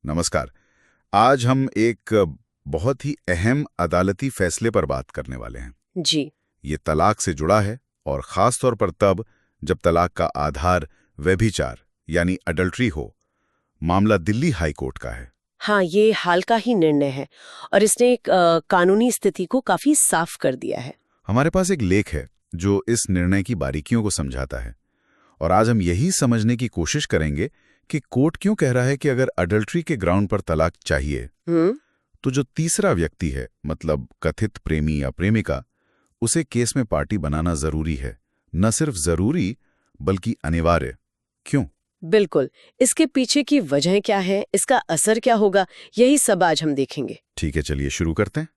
नमस्कार। आज हम एक बहुत ही अहम अदालती फैसले पर बात करने वाले हैं। जी। ये तलाक से जुड़ा है और खास तौर पर तब जब तलाक का आधार व्यभिचार यानी अडल्ट्री हो। मामला दिल्ली हाई कोर्ट का है। हाँ, ये हाल का ही निर्णय है और इसने एक कानूनी स्थिति को काफी साफ कर दिया है। हमारे पास एक लेख है जो इस निर्णय की बारीकियों को समझाता है और आज हम यही समझने की कोशिश करेंगे कि कोर्ट क्यों कह रहा है कि अगर अडल्ट्री के ग्राउंड पर तलाक चाहिए तो जो तीसरा व्यक्ति है, मतलब कथित प्रेमी या प्रेमिका, उसे केस में पार्टी बनाना जरूरी है। न सिर्फ जरूरी बल्कि अनिवार्य। क्यों? बिल्कुल। इसके पीछे की वजह क्या है, इसका असर क्या होगा, यही सब आज हम देखेंगे। ठीक है, चलिए शुरू करते हैं।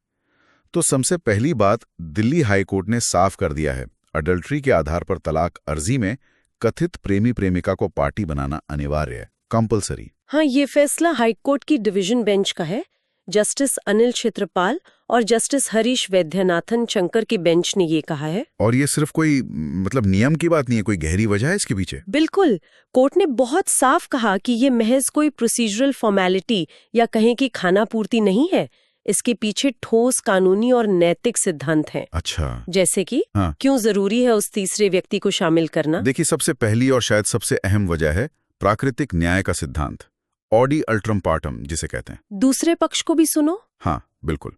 तो सबसे पहली बात, दिल्ली हाई कोर्ट ने साफ कर दिया है, अडल्ट्री के आधार पर तलाक अर्जी में कथित प्रेमी प्रेमिका को पार्टी बनाना अनिवार्य है, कंपलसरी। हाँ, ये फैसला हाईकोर्ट की डिवीजन बेंच का है। जस्टिस अनिल क्षेत्रपाल और जस्टिस हरीश वैद्यनाथन शंकर की बेंच ने ये कहा है। और ये सिर्फ कोई नियम की बात नहीं है, कोई गहरी वजह है इसके पीछे। बिल्कुल। कोर्ट ने बहुत साफ कहा कि ये महज कोई प्रोसीजरल फॉर्मेलिटी या कहें कि खाना पूर्ति नहीं है। इसके पीछे ठोस कानूनी और नैतिक सिद्धांत हैं। अच्छा। जैसे कि हाँ। क्यों जरूरी है उस तीसरे व्यक्ति को शामिल करना। देखिए, सबसे पहली और शायद सबसे अहम वजह है प्राकृतिक न्याय का सिद्धांत, ऑडी अल्ट्रम पार्टम जिसे कहते हैं। दूसरे पक्ष को भी सुनो। हाँ, बिल्कुल।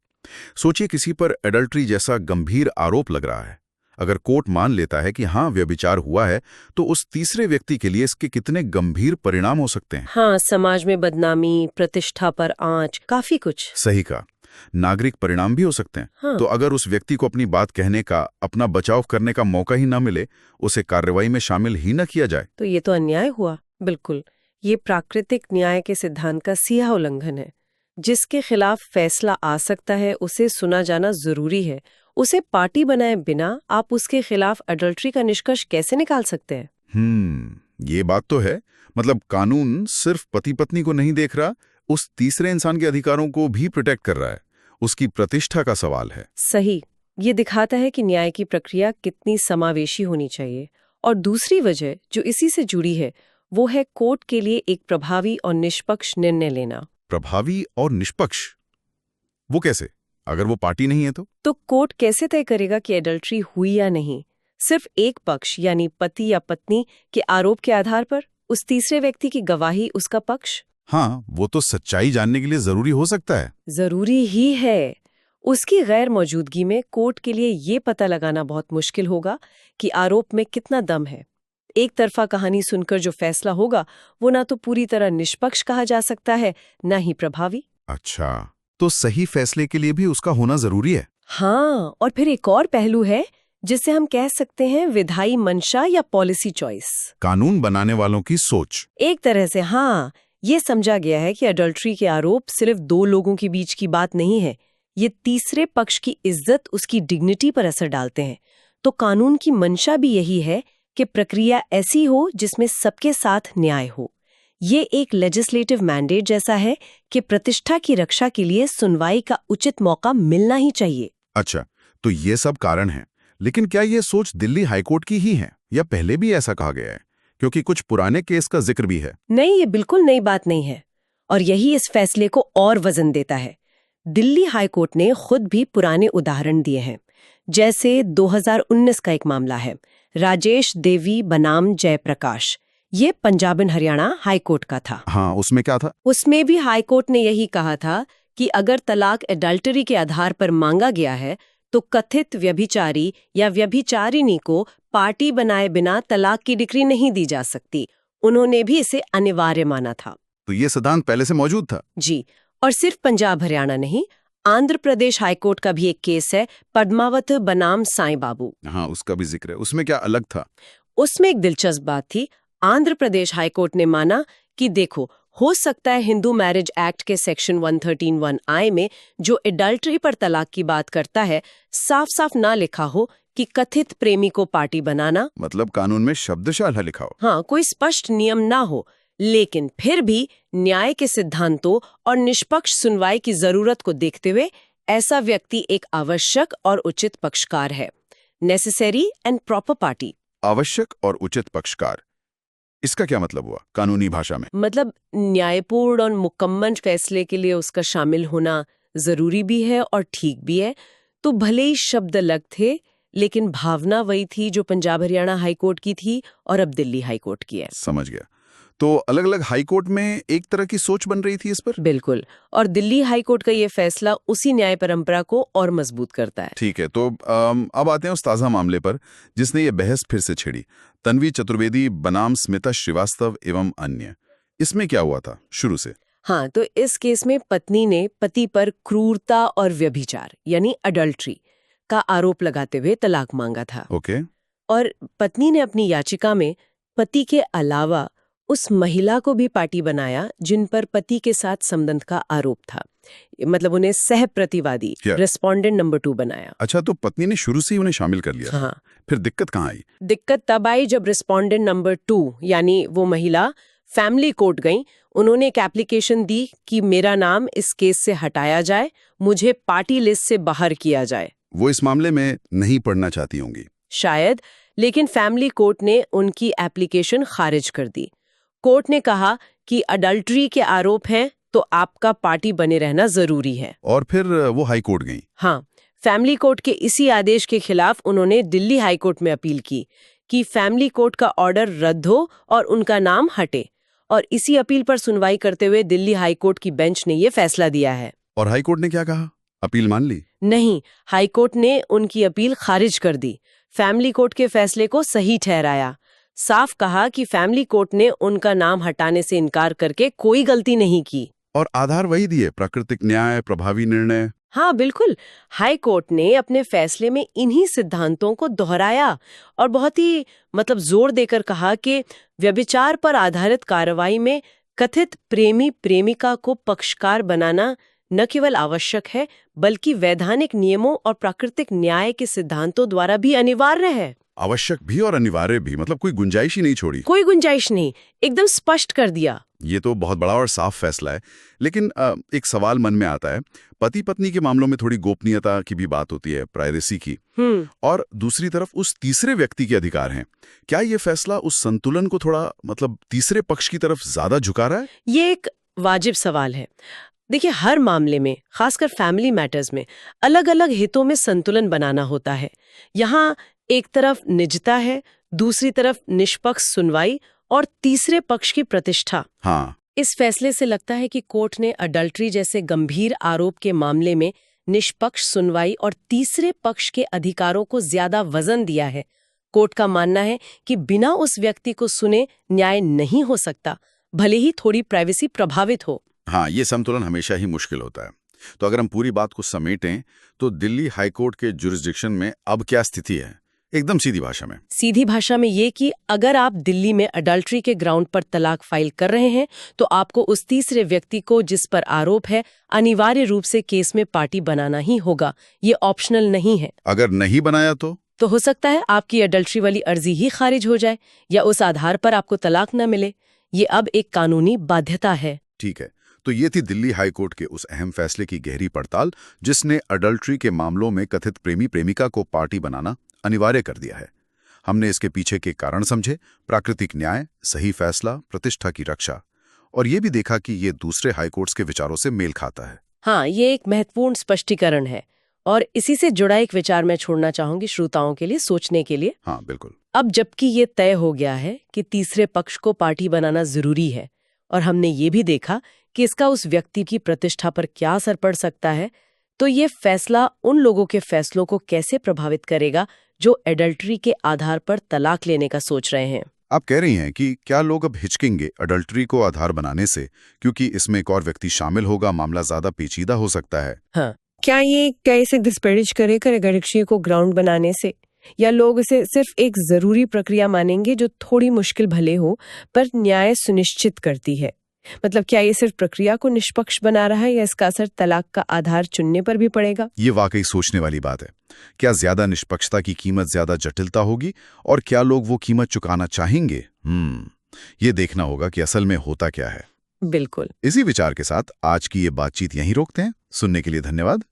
सोचिए, किसी पर एडल्ट्री जैसा गंभीर आरोप लग रहा है। अगर कोर्ट मान लेता है कि हाँ, व्यभिचार हुआ है, तो उस तीसरे व्यक्ति के लिए इसके कितने गंभीर परिणाम हो सकते हैं। हाँ, समाज में बदनामी, प्रतिष्ठा पर आंच, काफी कुछ। सही कहा। नागरिक परिणाम भी हो सकते हैं। हाँ। तो अगर उस व्यक्ति को अपनी बात कहने का, अपना बचाव करने का मौका ही ना मिले, उसे कार्रवाई में शामिल ही न किया जाए, तो ये तो अन्याय हुआ। बिल्कुल। ये प्राकृतिक न्याय के सिद्धांत का सीधा उल्लंघन है। जिसके खिलाफ फैसला आ सकता है उसे सुना जाना जरूरी है। उसे पार्टी बनाए बिना आप उसके खिलाफ अडल्ट्री का निष्कर्ष कैसे निकाल सकते हैं? ये बात तो है। कानून सिर्फ पति पत्नी को नहीं देख रहा, उस तीसरे इंसान के अधिकारों को भी प्रोटेक्ट कर रहा है। उसकी प्रतिष्ठा का सवाल है। सही। ये दिखाता है कि न्याय की प्रक्रिया कितनी समावेशी होनी चाहिए। और दूसरी वजह जो इसी से जुड़ी है वो है कोर्ट के लिए एक प्रभावी और निष्पक्ष निर्णय लेना। प्रभावी और निष्पक्ष? वो कैसे, अगर वो पार्टी नहीं है तो कोर्ट कैसे तय करेगा कि एडल्ट्री हुई या नहीं? सिर्फ एक पक्ष यानी पति या पत्नी के आरोप के आधार पर? उस तीसरे व्यक्ति की गवाही उसका पक्ष? हाँ, वो तो सच्चाई जानने के लिए जरूरी हो सकता है। जरूरी ही है। उसकी गैर मौजूदगी में कोर्ट के लिए ये पता लगाना बहुत मुश्किल होगा कि आरोप में कितना दम है। एक तरफा कहानी सुनकर जो फैसला होगा वो ना तो पूरी तरह निष्पक्ष कहा जा सकता है, ना ही प्रभावी। अच्छा, तो सही फैसले के लिए भी उसका होना जरूरी है। हाँ, और फिर एक और पहलू है जिसे हम कह सकते हैं विधायी मंशा या पॉलिसी चॉइस, कानून बनाने वालों की सोच। एक तरह से। हाँ, ये समझा गया है कि अडल्ट्री के आरोप सिर्फ दो लोगों के बीच की बात नहीं है। ये तीसरे पक्ष की इज्जत, उसकी डिग्निटी पर असर डालते हैं। तो कानून की मंशा भी यही है कि प्रक्रिया ऐसी हो जिसमें सबके साथ न्याय हो। ये एक लेजिस्लेटिव मैंडेट जैसा है कि प्रतिष्ठा की रक्षा के लिए सुनवाई का उचित मौका मिलना ही चाहिए। अच्छा, तो ये सब कारण हैं, लेकिन क्या ये सोच दिल्ली हाईकोर्ट की ही है या पहले भी ऐसा कहा गया है? क्योंकि कुछ पुराने केस का जिक्र भी है। नहीं, ये बिल्कुल नई बात नहीं है और यही इस फैसले को और वजन देता है। दिल्ली हाईकोर्ट ने खुद भी पुराने उदाहरण दिए हैं। जैसे 2019 का एक मामला है, राजेश देवी बनाम जयप्रकाश। ये पंजाब एंड हरियाणा हाईकोर्ट का था। हाँ, उसमें क्या था? उसमें भी हाईकोर्ट ने यही कहा था कि अगर तलाक एडल्टरी के आधार पर मांगा गया है तो कथित व्यभिचारी या व्यभिचारिणी को पार्टी बनाए बिना तलाक की डिक्री नहीं दी जा सकती। उन्होंने भी इसे अनिवार्य माना था। तो ये सिद्धांत पहले से मौजूद था? जी, और सिर्फ पंजाब हरियाणा नहीं, आंध्र प्रदेश हाईकोर्ट का भी एक केस है, पद्मावत बनाम साईं बाबू। हाँ, उसका भी जिक्र है। उसमें क्या अलग था? उसमें एक दिलचस्प बात थी। आंध्र प्रदेश हाईकोर्ट ने माना कि देखो, हो सकता है हिंदू मैरिज एक्ट के सेक्शन 113(1)(I) में जो एडल्टरी पर तलाक की बात करता है, साफ साफ ना लिखा हो कि कथित प्रेमी को पार्टी बनाना। मतलब कानून में शब्दशाला लिखा हो। हाँ, कोई स्पष्ट नियम ना हो, लेकिन फिर भी न्याय के सिद्धांतों और निष्पक्ष सुनवाई की जरूरत को देखते हुए ऐसा व्यक्ति एक आवश्यक और उचित पक्षकार है। Necessary and proper party. आवश्यक और उचित पक्षकार, इसका क्या मतलब हुआ कानूनी भाषा में? मतलब न्यायपूर्ण और मुकम्मल फैसले के लिए उसका शामिल होना जरूरी भी है और ठीक भी है। तो भले ही शब्द अलग थे, लेकिन भावना वही थी जो पंजाब हरियाणा हाईकोर्ट की थी और अब दिल्ली हाईकोर्ट की है। समझ गया। तो अलग अलग हाईकोर्ट में एक तरह की सोच बन रही थी इस पर? बिल्कुल, और दिल्ली हाईकोर्ट का ये फैसला उसी न्याय परंपरा को और मजबूत करता है। ठीक है, तो अब आते हैं उस ताज़ा मामले पर जिसने ये बहस फिर से छिड़ी, तन्वी चतुर्वेदी बनाम स्मिता श्रीवास्तव एवं अन्य। इसमें क्या हुआ था शुरू से? हाँ, तो इस केस में पत्नी ने पति पर क्रूरता और व्यभिचार यानी अडल्ट्री का आरोप लगाते हुए तलाक मांगा था। ओके। और पत्नी ने अपनी याचिका में पति के अलावा उस महिला को भी पार्टी बनाया जिन पर पति के साथ संबंध का आरोप था। मतलब उन्हें सह प्रतिवादी रेस्पोंडेंट नंबर 2 बनाया। अच्छा, तो पत्नी ने शुरू से ही उन्हें शामिल कर लिया। हाँ। फिर दिक्कत कहाँ आई? दिक्कत तब आई जब रेस्पोंडेंट नंबर 2 यानी वो महिला फैमिली कोर्ट गई। उन्होंने एक एप्लीकेशन दी कि मेरा नाम इस केस से हटाया जाए, मुझे पार्टी लिस्ट से बाहर किया जाए। वो इस मामले में नहीं पढ़ना चाहती होंगी शायद, लेकिन फैमिली कोर्ट ने उनकी एप्लीकेशन खारिज कर दी। कोर्ट ने कहा कि अडल्ट्री के आरोप हैं तो आपका पार्टी बने रहना जरूरी है। और फिर वो हाई कोर्ट गई। हाँ, फैमिली कोर्ट के इसी आदेश के खिलाफ उन्होंने दिल्ली हाई कोर्ट में अपील की कि फैमिली कोर्ट का ऑर्डर रद्द हो और उनका नाम हटे। और इसी अपील पर सुनवाई करते हुए दिल्ली हाई कोर्ट की बेंच ने ये फैसला दिया है। और हाई कोर्ट ने क्या कहा? अपील मान ली? नहीं, हाई कोर्ट ने उनकी अपील खारिज कर दी। फैमिली कोर्ट के फैसले को सही ठहराया। साफ कहा कि फैमिली कोर्ट ने उनका नाम हटाने से इनकार करके कोई गलती नहीं की। और आधार वही दिए, प्राकृतिक न्याय, प्रभावी निर्णय। हाँ बिल्कुल, हाई कोर्ट ने अपने फैसले में इन्हीं सिद्धांतों को दोहराया और बहुत ही जोर देकर कहा कि व्यभिचार पर आधारित कार्रवाई में कथित प्रेमी प्रेमिका को पक्षकार बनाना न केवल आवश्यक है बल्कि वैधानिक नियमों और प्राकृतिक न्याय के सिद्धांतों द्वारा भी अनिवार्य है। आवश्यक भी और अनिवार्य भी, मतलब कोई गुंजाइश ही नहीं छोड़ी। कोई गुंजाइश नहीं, एकदम स्पष्ट कर दिया। ये तो बहुत बड़ा और साफ फैसला है। लेकिन एक सवाल मन में आता है, पति पत्नी के मामलों में थोड़ी गोपनीयता की भी बात होती है, प्राइवेसी की, और दूसरी तरफ उस तीसरे व्यक्ति के अधिकार हैं। क्या ये फैसला उस संतुलन को थोड़ा तीसरे पक्ष की तरफ ज्यादा झुका रहा है? ये एक वाजिब सवाल है। देखिए, हर मामले में, खासकर फैमिली मैटर्स में, अलग अलग हितों में संतुलन बनाना होता है। यहाँ एक तरफ निजता है, दूसरी तरफ निष्पक्ष सुनवाई और तीसरे पक्ष की प्रतिष्ठा। हाँ। इस फैसले से लगता है कि कोर्ट ने अडल्ट्री जैसे गंभीर आरोप के मामले में निष्पक्ष सुनवाई और तीसरे पक्ष के अधिकारों को ज्यादा वजन दिया है। कोर्ट का मानना है कि बिना उस व्यक्ति को सुने न्याय नहीं हो सकता, भले ही थोड़ी प्राइवेसी प्रभावित हो। हाँ, ये संतुलन हमेशा ही मुश्किल होता है। तो अगर हम पूरी बात को समेटें तो दिल्ली हाईकोर्ट के जुरिस्डिक्शन में अब क्या स्थिति है? एकदम सीधी भाषा में। सीधी भाषा में ये कि अगर आप दिल्ली में अडल्ट्री के ग्राउंड पर तलाक फाइल कर रहे हैं तो आपको उस तीसरे व्यक्ति को जिस पर आरोप है अनिवार्य रूप से केस में पार्टी बनाना ही होगा। ये ऑप्शनल नहीं है। अगर नहीं बनाया तो हो सकता है आपकी अडल्ट्री वाली अर्जी ही खारिज हो जाए या उस आधार पर आपको तलाक न मिले। ये अब एक कानूनी बाध्यता है। ठीक है, तो ये थी दिल्ली हाईकोर्ट के उस अहम फैसले की गहरी पड़ताल जिसने अडल्ट्री के मामलों में कथित प्रेमी प्रेमिका को पार्टी बनाना अनिवार्य कर दिया है। हमने इसके पीछे के कारण समझे, प्राकृतिक न्याय, सही फैसला, प्रतिष्ठा की रक्षा, और ये भी देखा कि ये दूसरे हाईकोर्ट्स के विचारों से मेल खाता है। हाँ, ये एक महत्वपूर्ण स्पष्टीकरण है और इसी से जुड़ा एक विचार मैं छोड़ना चाहूंगी श्रोताओं के लिए सोचने के लिए। हाँ बिल्कुल। अब जबकि ये तय हो गया है कि तीसरे पक्ष को पार्टी बनाना जरूरी है और हमने ये भी देखा कि इसका उस व्यक्ति की प्रतिष्ठा पर क्या असर पड़ सकता है, तो ये फैसला उन लोगों के फैसलों को कैसे प्रभावित करेगा जो एडल्ट्री के आधार पर तलाक लेने का सोच रहे हैं। आप कह रही हैं कि क्या लोग अब हिचकेंगे अडल्ट्री को आधार बनाने से, क्योंकि इसमें एक और व्यक्ति शामिल होगा, मामला ज्यादा पेचीदा हो सकता है। हाँ, क्या ये कैसे डिस्पैरेज करेगा अडल्ट्री को ग्राउंड बनाने से, या लोग इसे सिर्फ एक जरूरी प्रक्रिया मानेंगे जो थोड़ी मुश्किल भले हो पर न्याय सुनिश्चित करती है? मतलब क्या ये सिर्फ प्रक्रिया को निष्पक्ष बना रहा है या इसका असर तलाक का आधार चुनने पर भी पड़ेगा? ये वाकई सोचने वाली बात है। क्या ज्यादा निष्पक्षता की कीमत ज्यादा जटिलता होगी, और क्या लोग वो कीमत चुकाना चाहेंगे? ये देखना होगा कि असल में होता क्या है। बिल्कुल। इसी विचार के साथ आज की ये बातचीत यहीं रोकते हैं। सुनने के लिए धन्यवाद।